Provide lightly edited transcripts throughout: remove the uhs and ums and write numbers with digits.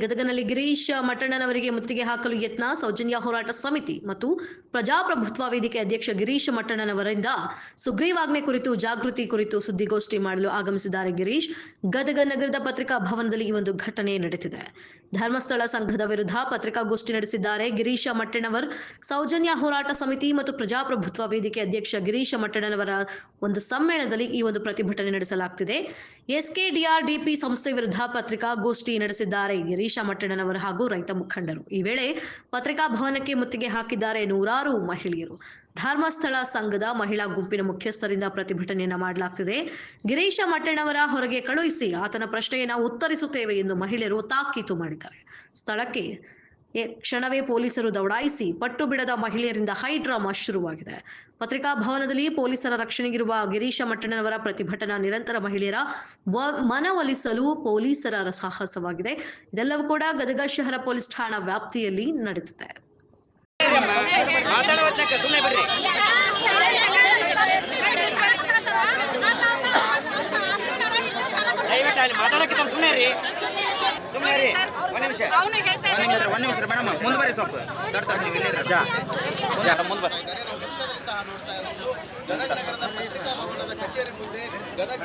ಗದಗನಲ್ಲಿ ಗಿರೀಶ್ ಮಟ್ಟಣ್ಣನವರಿಗೆ ಮುತ್ತಿಗೆ ಹಾಕಲು ಯತ್ನ. ಸೌಜನ್ಯ ಹೋರಾಟ ಸಮಿತಿ ಮತ್ತು ಪ್ರಜಾಪ್ರಭುತ್ವ ವೇದಿಕೆ ಅಧ್ಯಕ್ಷ ಗಿರೀಶ್ ಮಟ್ಟಣ್ಣನವರಿಂದ ಸುಗ್ರೀವಾಜ್ಞೆ ಕುರಿತು ಜಾಗೃತಿ ಕುರಿತು ಸುದ್ದಿಗೋಷ್ಠಿ ಮಾಡಲು ಆಗಮಿಸಿದ್ದಾರೆ ಗಿರೀಶ್. ಗದಗ ನಗರದ ಪತ್ರಿಕಾ ಭವನದಲ್ಲಿ ಈ ಒಂದು ಘಟನೆ ನಡೆದಿದೆ. ಧರ್ಮಸ್ಥಳ ಸಂಘದ ವಿರುದ್ಧ ಪತ್ರಿಕಾಗೋಷ್ಠಿ ನಡೆಸಿದ್ದಾರೆ ಗಿರೀಶ ಮಟ್ಟಣ್ಣವರ್. ಸೌಜನ್ಯ ಹೋರಾಟ ಸಮಿತಿ ಮತ್ತು ಪ್ರಜಾಪ್ರಭುತ್ವ ವೇದಿಕೆ ಅಧ್ಯಕ್ಷ ಗಿರೀಶ ಮಟ್ಟಣ್ಣನವರ ಒಂದು ಸಮ್ಮೇಳನದಲ್ಲಿ ಈ ಒಂದು ಪ್ರತಿಭಟನೆ ನಡೆಸಲಾಗುತ್ತಿದೆ. SKDRDP ಸಂಸ್ಥೆ ವಿರುದ್ಧ ಪತ್ರಿಕಾಗೋಷ್ಠಿ ನಡೆಸಿದ್ದಾರೆ ಗಿರೀಶ ಮಟ್ಟಣ್ಣನವರು ಹಾಗೂ ರೈತ ಮುಖಂಡರು. ಈ ವೇಳೆ ಪತ್ರಿಕಾ ಭವನಕ್ಕೆ ಮುತ್ತಿಗೆ ಹಾಕಿದ್ದಾರೆ ನೂರಾರು ಮಹಿಳೆಯರು. ಧರ್ಮಸ್ಥಳ ಸಂಘದ ಮಹಿಳಾ ಗುಂಪಿನ ಮುಖ್ಯಸ್ಥರಿಂದ ಪ್ರತಿಭಟನೆಯನ್ನ ಮಾಡಲಾಗ್ತಿದೆ. ಗಿರೀಶ ಮಟ್ಟಣ್ಣವರ ಹೊರಗೆ ಕಳುಹಿಸಿ ಆತನ ಪ್ರಶ್ನೆಯನ್ನ ಉತ್ತರಿಸುತ್ತೇವೆ ಎಂದು ಮಹಿಳೆಯರು ತಾಕೀತು ಮಾಡಿದ್ದಾರೆ. ಸ್ಥಳಕ್ಕೆ ಕ್ಷಣವೇ ಪೊಲೀಸರು ದೌಡಾಯಿಸಿ ಪಟ್ಟು ಬಿಡದ ಮಹಿಳೆಯರಿಂದ ಹೈಡ್ರಾಮಾ ಶುರುವಾಗಿದೆ. ಪತ್ರಿಕಾ ಭವನದಲ್ಲಿ ಪೊಲೀಸರ ರಕ್ಷಣೆಗಿರುವ ಗಿರೀಶ ಮಟ್ಟಣ್ಣನವರ ಪ್ರತಿಭಟನಾ ನಿರಂತರ ಮಹಿಳೆಯರ ಮನವೊಲಿಸಲು ಪೊಲೀಸರ ಸಾಹಸವಾಗಿದೆ. ಇದೆಲ್ಲವೂ ಕೂಡ ಗದಗ ಶಹರ ಪೊಲೀಸ್ ಠಾಣಾ ವ್ಯಾಪ್ತಿಯಲ್ಲಿ ನಡೆದಿದೆ. ಕಚೇರಿ ಮುಂದೆ ಗದಗ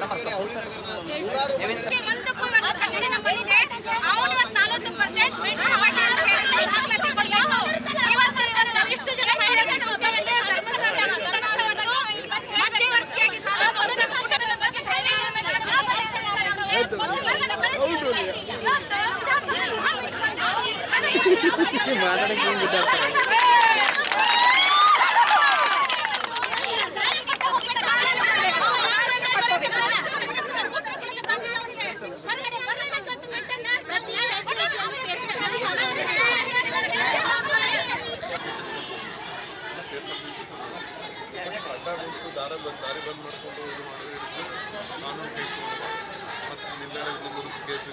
ದಾರಿ ಬಂದ್ ಮಾಡಿಕೊಂಡು ಇದು ಮಾಡಿಸಿ ಕಾನೂನು ಕೈಗೊಂಡು ಮತ್ತು ನಿಮ್ಮೆಲ್ಲ ವಿರುದ್ಧ ಕೇಸ್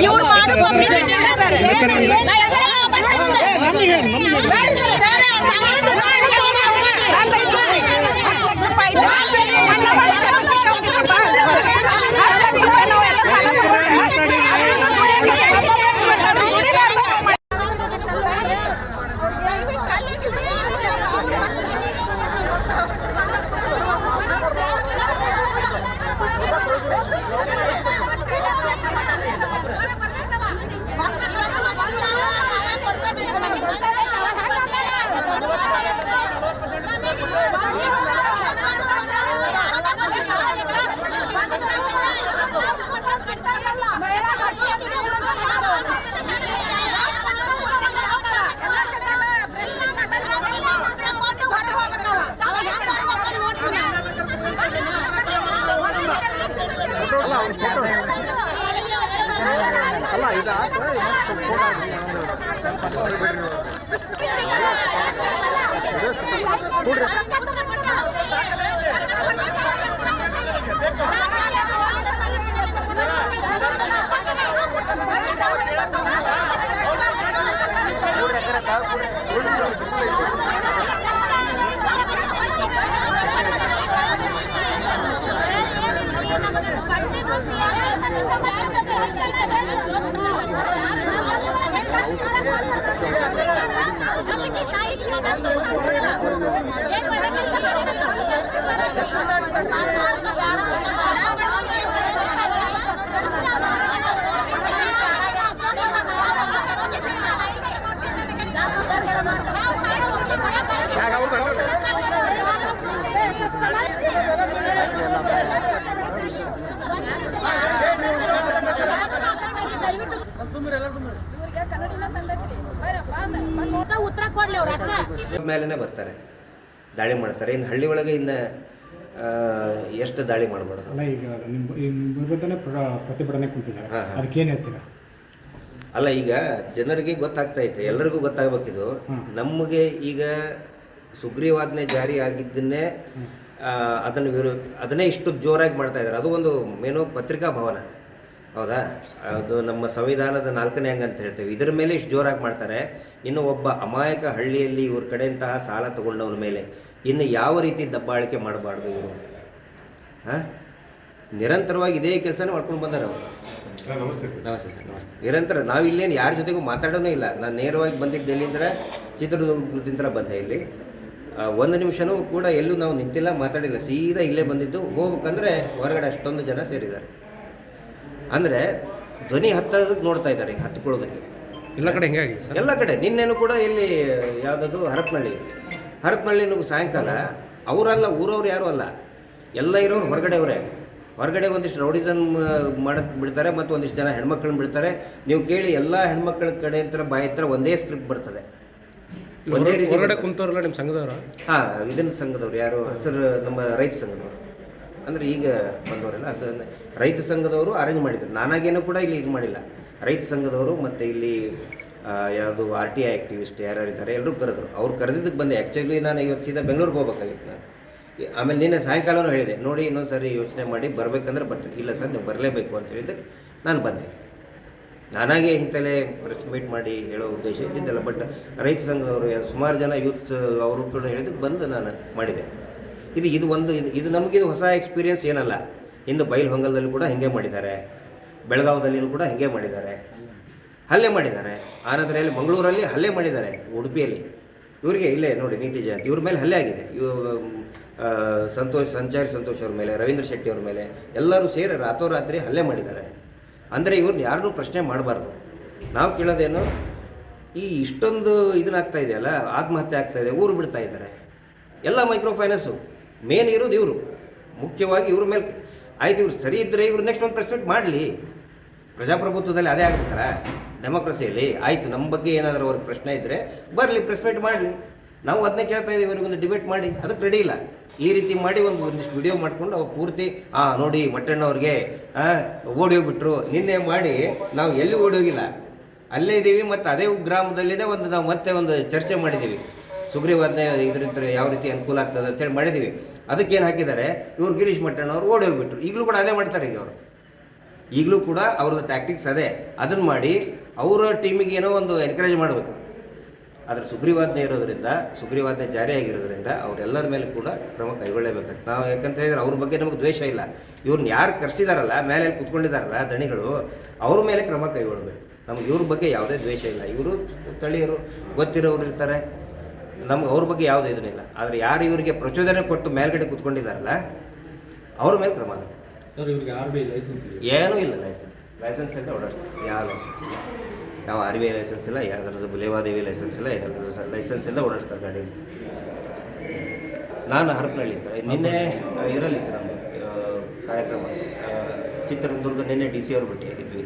ಇವ್ರು ಮಾಡುವ ಇದು ಉತ್ತರ ಕೊಡ್ಲಿ ಅವ್ರು ಅಷ್ಟೇ ಮೇಲೇ ಬರ್ತಾರೆ, ದಾಳಿ ಮಾಡ್ತಾರೆ. ಇನ್ನು ಹಳ್ಳಿ ಒಳಗೆ ಇನ್ನು ಎಷ್ಟು ದಾಳಿ ಮಾಡಬಾರ್ದು? ಅಲ್ಲ, ಈಗ ನಿಮ್ಮ ವಿರುದ್ಧನೇ ಪ್ರತಿಭಟನೆ ಕುಂತಿದ್ದಾರೆ, ಅದಕ್ಕೇನು ಹೇಳ್ತೀರಾ? ಅಲ್ಲ, ಈಗ ಜನರಿಗೆ ಗೊತ್ತಾಗ್ತೈತೆ, ಎಲ್ಲರಿಗೂ ಗೊತ್ತಾಗಬೇಕಿದು. ನಮಗೆ ಈಗ ಸುಗ್ರೀವಾಜ್ಞೆ ಜಾರಿ ಆಗಿದ್ದನ್ನೇ ಅದನ್ನೇ ಇಷ್ಟು ಜೋರಾಗಿ ಮಾಡ್ತಾ ಇದ್ದಾರೆ. ಅದು ಒಂದು ಮೇನು ಪತ್ರಿಕಾ ಭವನ, ಹೌದಾ? ಅದು ನಮ್ಮ ಸಂವಿಧಾನದ 4ನೇ ಅಂಗ ಅಂತ ಹೇಳ್ತೇವೆ. ಇದರ ಮೇಲೆ ಇಷ್ಟು ಜೋರಾಗಿ ಮಾಡ್ತಾರೆ. ಇನ್ನು ಒಬ್ಬ ಅಮಾಯಕ ಹಳ್ಳಿಯಲ್ಲಿ ಇವ್ರ ಕಡೆಯಂತಹ ಸಾಲ ತಗೊಂಡವನ ಮೇಲೆ ಇನ್ನು ಯಾವ ರೀತಿ ದಬ್ಬಾಳಿಕೆ ಮಾಡಬಾರ್ದು ಇವರು? ಹಾಂ, ನಿರಂತರವಾಗಿ ಇದೇ ಕೆಲಸನೇ ಮಾಡ್ಕೊಂಡು ಬಂದಾರೆ ಅವರು. ನಮಸ್ತೆ ಸರ್, ನಮಸ್ತೆ. ನಿರಂತರ ನಾವು ಇಲ್ಲೇನು ಯಾರ ಜೊತೆಗೂ ಮಾತಾಡೋನೇ ಇಲ್ಲ. ನಾನು ನೇರವಾಗಿ ಬಂದಿದ್ದು ಎಲ್ಲಿಂದ್ರೆ ಚಿತ್ರದುರ್ಗದಿಂದ ಬಂದೆ. ಇಲ್ಲಿ ಒಂದು ನಿಮಿಷನೂ ಕೂಡ ಎಲ್ಲೂ ನಾವು ನಿಂತಿಲ್ಲ, ಮಾತಾಡಿಲ್ಲ, ಸೀದಾ ಇಲ್ಲೇ ಬಂದಿದ್ದು. ಹೋಗ್ಬೇಕಂದ್ರೆ ಹೊರಗಡೆ ಅಷ್ಟೊಂದು ಜನ ಸೇರಿದ್ದಾರೆ. ಅಂದರೆ ಧ್ವನಿ ಹತ್ತೋದಕ್ಕೆ ನೋಡ್ತಾ ಇದ್ದಾರೆ, ಈಗ ಹತ್ಕೊಳ್ಳೋದಕ್ಕೆ ಎಲ್ಲ ಕಡೆ ಹಿಂಗಾಗಿ ಸರ್. ಎಲ್ಲ ಕಡೆ. ನಿನ್ನೆನೂ ಕೂಡ ಇಲ್ಲಿ ಯಾವುದದು ಹರಪನಹಳ್ಳಿನೂ ಸಾಯಂಕಾಲ ಅವರಲ್ಲ, ಊರವ್ರು ಯಾರೂ ಅಲ್ಲ, ಎಲ್ಲ ಇರೋರು ಹೊರಗಡೆ ಒಂದಿಷ್ಟು ರೌಡಿಸಮ್ ಮಾಡಕ್ಕೆ ಬಿಡ್ತಾರೆ, ಮತ್ತು ಒಂದಿಷ್ಟು ಜನ ಹೆಣ್ಮಕ್ಳನ್ನ ಬಿಡ್ತಾರೆ. ನೀವು ಕೇಳಿ, ಎಲ್ಲ ಹೆಣ್ಮಕ್ಳ ಕಡೆ ಅಂತ ಬಾಯಿ ಹತ್ರ ಒಂದೇ ಸ್ಕ್ರಿಪ್ಟ್ ಬರ್ತದೆ, ಒಂದೇ ರೀತಿ. ಹೊರಗಡೆ ಕುಂತವ್ರಲ್ಲ ನಿಮ್ಮ ಸಂಘದವರು? ಹಾಂ, ಇದನ್ನ ಸಂಘದವ್ರು ಯಾರು ಹೆಸರು, ನಮ್ಮ ರೈತ ಸಂಘದವರು, ಅಂದರೆ ಈಗ ಬಂದವರೆಲ್ಲ ರೈತ ಸಂಘದವರು ಅರೇಂಜ್ ಮಾಡಿದ್ರು. ನಾನಾಗೇನೂ ಕೂಡ ಇಲ್ಲಿ ಇದು ಮಾಡಿಲ್ಲ. ರೈತ ಸಂಘದವರು ಮತ್ತು ಇಲ್ಲಿ ಯಾವುದು RTI ಆ್ಯಕ್ಟಿವಿಸ್ಟ್ ಯಾರ್ಯಾರು ಇದ್ದಾರೆ ಎಲ್ಲರೂ ಕರೆದ್ರು. ಅವ್ರು ಕರೆದಿದ್ದಕ್ಕೆ ಬಂದೆ. ಆ್ಯಕ್ಚುಲಿ ನಾನು ಇವತ್ತು ಸೀದಾ ಬೆಂಗಳೂರಿಗೆ ಹೋಗ್ಬೇಕಾಗಿತ್ತು ನಾನು. ಆಮೇಲೆ ನಿನ್ನೆ ಸಾಯಂಕಾಲನೂ ಹೇಳಿದೆ, ನೋಡಿ ಇನ್ನೊಂದು ಸರಿ ಯೋಚನೆ ಮಾಡಿ ಬರಬೇಕಂದ್ರೆ ಬರ್ತೀನಿ. ಇಲ್ಲ ಸರ್, ನೀವು ಬರಲೇಬೇಕು ಅಂತ ಹೇಳಿದ್ದಕ್ಕೆ ನಾನು ಬಂದೆ. ನಾನಾಗೆ ಇಂತಲೇ ಪ್ರೆಸ್ ಮೀಟ್ ಮಾಡಿ ಹೇಳೋ ಉದ್ದೇಶ ಇದ್ದಿದ್ದಲ್ಲ. ಬಟ್ ರೈತ ಸಂಘದವರು ಸುಮಾರು ಜನ ಯೂತ್ಸ್ ಅವರು ಕೂಡ ಹೇಳಿದ್ದಕ್ಕೆ ಬಂದು ನಾನು ಮಾಡಿದೆ. ಇದು ನಮಗಿದು ಹೊಸ ಎಕ್ಸ್ಪೀರಿಯನ್ಸ್ ಏನಲ್ಲ. ಇಂದು ಬೈಲಹೊಂಗಲದಲ್ಲಿ ಕೂಡ ಹಿಂಗೆ ಮಾಡಿದ್ದಾರೆ, ಬೆಳಗಾವದಲ್ಲಿಯೂ ಕೂಡ ಹಿಂಗೆ ಮಾಡಿದ್ದಾರೆ, ಹಲ್ಲೆ ಮಾಡಿದ್ದಾರೆ. ಆನಂತರ ಇಲ್ಲಿ ಮಂಗಳೂರಲ್ಲಿ ಹಲ್ಲೆ ಮಾಡಿದ್ದಾರೆ, ಉಡುಪಿಯಲ್ಲಿ. ಇವರಿಗೆ ಇಲ್ಲೇ ನೋಡಿ ನೀತಿ ಜಯಂತಿ, ಇವ್ರ ಮೇಲೆ ಹಲ್ಲೆ ಆಗಿದೆ. ಸಂತೋಷ್ ಅವ್ರ ಮೇಲೆ, ರವೀಂದ್ರ ಶೆಟ್ಟಿ ಅವ್ರ ಮೇಲೆ ಎಲ್ಲರೂ ಸೇರಿ ರಾತ್ರೋರಾತ್ರಿ ಹಲ್ಲೆ ಮಾಡಿದ್ದಾರೆ. ಅಂದರೆ ಇವ್ರನ್ನ ಯಾರನ್ನೂ ಪ್ರಶ್ನೆ ಮಾಡಬಾರ್ದು. ನಾವು ಕೇಳೋದೇನು, ಈ ಇಷ್ಟೊಂದು ಇದನ್ನಾಗ್ತಾ ಇದೆಯಲ್ಲ, ಆತ್ಮಹತ್ಯೆ ಆಗ್ತಾ ಇದೆ, ಊರು ಬಿಡ್ತಾ ಇದ್ದಾರೆ. ಎಲ್ಲ ಮೈಕ್ರೋ ಫೈನಾನ್ಸು ಮೇನ್ ಇರೋದು ಇವರು, ಮುಖ್ಯವಾಗಿ ಇವ್ರ ಮೇಲೆ. ಆಯ್ತು, ಇವ್ರು ಸರಿ ಇದ್ದರೆ ಇವ್ರು ನೆಕ್ಸ್ಟ್ ಒಂದು ಪ್ರೆಸ್ ಮೀಟ್ ಮಾಡಲಿ. ಪ್ರಜಾಪ್ರಭುತ್ವದಲ್ಲಿ ಅದೇ ಆಗ್ಬೇಕಲ್ಲ, ಡೆಮೋಕ್ರಸಿಯಲ್ಲಿ. ಆಯಿತು, ನಮ್ಮ ಬಗ್ಗೆ ಏನಾದರೂ ಅವ್ರಿಗೆ ಪ್ರಶ್ನೆ ಇದ್ದರೆ ಬರಲಿ, ಪ್ರೆಸ್ ಮೀಟ್ ಮಾಡಲಿ. ನಾವು ಅದನ್ನೇ ಕೇಳ್ತಾ ಇದ್ದೀವಿ, ಇವ್ರಿಗೊಂದು ಡಿಬೇಟ್ ಮಾಡಿ. ಅದಕ್ಕೆ ರೆಡಿ ಇಲ್ಲ. ಈ ರೀತಿ ಮಾಡಿ ಒಂದಿಷ್ಟು ವಿಡಿಯೋ ಮಾಡ್ಕೊಂಡು ಅವ್ರು ಪೂರ್ತಿ ನೋಡಿ ಮಟ್ಟಣ್ಣವ್ರಿಗೆ ಓಡಿ ಹೋಗ್ಬಿಟ್ರು ನಿನ್ನೆ ಮಾಡಿ. ನಾವು ಎಲ್ಲಿ ಓಡಿ ಹೋಗಿಲ್ಲ, ಅಲ್ಲೇ ಇದ್ದೀವಿ. ಮತ್ತು ಅದೇ ಗ್ರಾಮದಲ್ಲಿನೇ ನಾವು ಮತ್ತೆ ಒಂದು ಚರ್ಚೆ ಮಾಡಿದ್ದೀವಿ. ಸುಗ್ರೀವಾಜ್ಞೆ ಇದರಿಂದ ಯಾವ ರೀತಿ ಅನುಕೂಲ ಆಗ್ತದೆ ಅಂತೇಳಿ ಮಾಡಿದ್ದೀವಿ. ಅದಕ್ಕೇನು ಹಾಕಿದ್ದಾರೆ, ಇವ್ರು ಗಿರೀಶ್ ಮಟ್ಟಣ್ಣವ್ರು ಓಡಿ ಹೋಗ್ಬಿಟ್ರು. ಈಗಲೂ ಕೂಡ ಅದೇ ಮಾಡ್ತಾರೆ. ಈಗ ಅವರು ಈಗಲೂ ಕೂಡ ಅವ್ರದ್ದು ಟ್ಯಾಕ್ಟಿಕ್ಸ್ ಅದೇ. ಅದನ್ನು ಮಾಡಿ ಅವರ ಟೀಮಿಗೆ ಏನೋ ಒಂದು ಎನ್ಕರೇಜ್ ಮಾಡಬೇಕು. ಆದರೆ ಸುಗ್ರೀವಾಜ್ಞೆ ಜಾರಿಯಾಗಿರೋದ್ರಿಂದ ಅವರೆಲ್ಲರ ಮೇಲೆ ಕೂಡ ಕ್ರಮ ಕೈಗೊಳ್ಳಲೇಬೇಕಾಗ್ತದೆ. ನಾವು ಯಾಕಂತ ಹೇಳಿದ್ರೆ ಅವ್ರ ಬಗ್ಗೆ ನಮಗೆ ದ್ವೇಷ ಇಲ್ಲ. ಇವ್ರನ್ನ ಯಾರು ಕರೆಸಿದಾರಲ್ಲ, ಮೇಲೆ ಕೂತ್ಕೊಂಡಿದ್ದಾರಲ್ಲ ದಣಿಗಳು, ಅವ್ರ ಮೇಲೆ ಕ್ರಮ ಕೈಗೊಳ್ಳಬೇಕು. ನಮ್ಗೆ ಇವ್ರ ಬಗ್ಗೆ ಯಾವುದೇ ದ್ವೇಷ ಇಲ್ಲ. ಇವರು ಸ್ಥಳೀಯರು, ಗೊತ್ತಿರೋರು ಇರ್ತಾರೆ, ನಮ್ಗೆ ಅವ್ರ ಬಗ್ಗೆ ಯಾವುದೇ ಇದನ್ನಿಲ್ಲ. ಆದರೆ ಯಾರು ಇವರಿಗೆ ಪ್ರಚೋದನೆ ಕೊಟ್ಟು ಮೇಲ್ಗಡೆ ಕೂತ್ಕೊಂಡಿದ್ದಾರಲ್ಲ, ಅವ್ರ ಮೇಲೆ ಕ್ರಮ. ಸರ್, ಇವ್ರಿಗೆ RBI ಲೈಸೆನ್ಸ್ ಏನೂ ಇಲ್ಲ. ಲೈಸೆನ್ಸ್ ಅಂತ ಓಡಾಡ್ತಾರೆ. ಯಾವ ಲೈಸೆನ್ಸ್ ಇಲ್ಲ, ಯಾವ RBI ಲೈಸೆನ್ಸ್ ಇಲ್ಲ, ಯಾವುದ್ರದ್ದು ಬುಲೇವಾದೇವಿ ಲೈಸೆನ್ಸ್ ಇಲ್ಲ, ಏನಾದ್ರೂ ಲೈಸೆನ್ಸ್ ಎಲ್ಲ ಓಡಿಸ್ತಾರೆ ಗಾಡಿ. ನಾನು ಹರಪನಹಳ್ಳಿ ನಿನ್ನೆ ಇದರಲ್ಲಿತ್ತು ನಮ್ಮ ಕಾರ್ಯಕ್ರಮ ಚಿತ್ರದುರ್ಗ. ನಿನ್ನೆ DC ಅವ್ರು ಭೇಟಿಯಾಗಿದ್ವಿ.